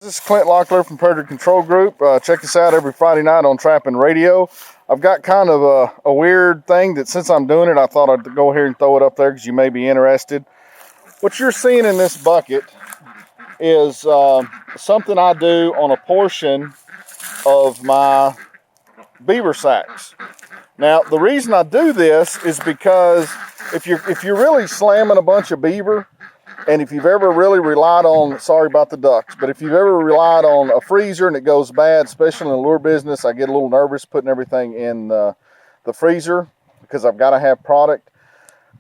This is Clint Locklear from Predator Control Group. Check us out every Friday night on Trapping Radio. I've got kind of a weird thing that since I'm doing it, I thought I'd go here and throw it up there because you may be interested. What you're seeing in this bucket is something I do on a portion of my beaver sacks. Now, the reason I do this is because if you're really slamming a bunch of beaver, and if you've ever really relied on, sorry about the ducks, but if you've ever relied on a freezer and it goes bad, especially in the lure business, I get a little nervous putting everything in the freezer because I've got to have product.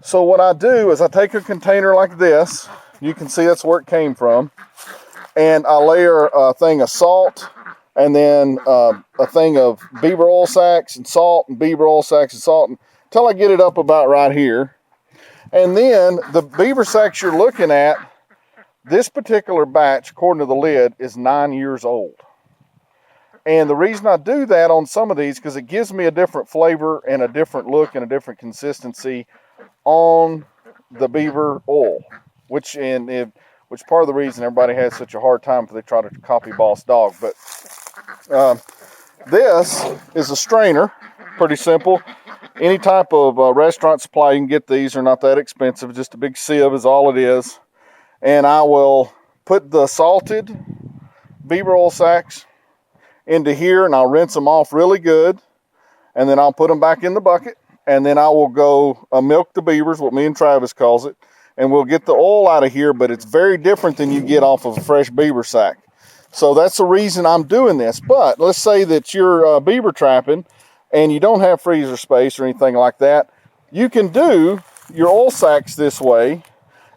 So what I do is I take a container like this, you can see that's where it came from, and I layer a thing of salt and then a thing of beaver oil sacks and salt and beaver oil sacks and salt until I get it up about right here. And then the beaver sacks you're looking at, this particular batch, according to the lid, is 9 years old. And the reason I do that on some of these, because it gives me a different flavor and a different look and a different consistency on the beaver oil, which part of the reason everybody has such a hard time if they try to copy Boss Dog. But this is a strainer, pretty simple. Any type of restaurant supply, you can get these. They're not that expensive. Just a big sieve is all it is. And I will put the salted beaver oil sacks into here, and I'll rinse them off really good. And then I'll put them back in the bucket. And then I will go milk the beavers, what me and Travis calls it. And we'll get the oil out of here, but it's very different than you get off of a fresh beaver sack. So that's the reason I'm doing this. But let's say that you're beaver trapping and you don't have freezer space or anything like that, you can do your oil sacks this way,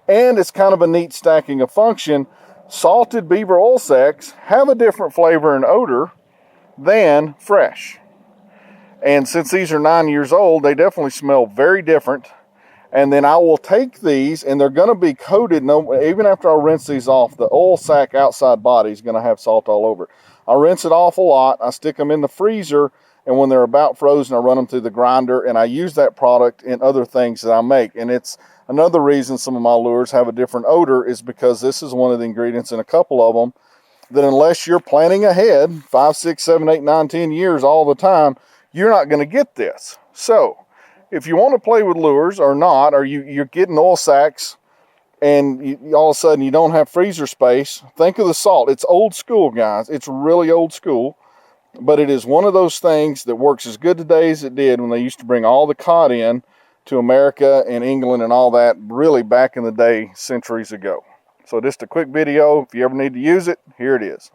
and it's kind of a neat stacking of function. Salted beaver oil sacks have a different flavor and odor than fresh. And since these are 9 years old, they definitely smell very different. And then I will take these, and they're going to be coated, even after I rinse these off, the oil sack outside body is going to have salt all over it. I rinse it off a lot, I stick them in the freezer, and when they're about frozen, I run them through the grinder, and I use that product in other things that I make. And it's another reason some of my lures have a different odor is because this is one of the ingredients in a couple of them that unless you're planning ahead 5, 6, 7, 8, 9, 10 years all the time, you're not going to get this. So if you want to play with lures or not, or you're getting oil sacks and all of a sudden you don't have freezer space, think of the salt. It's old school, guys. It's really old school. But it is one of those things that works as good today as it did when they used to bring all the cod in to America and England and all that, really back in the day, centuries ago. So just a quick video. If you ever need to use it, here it is.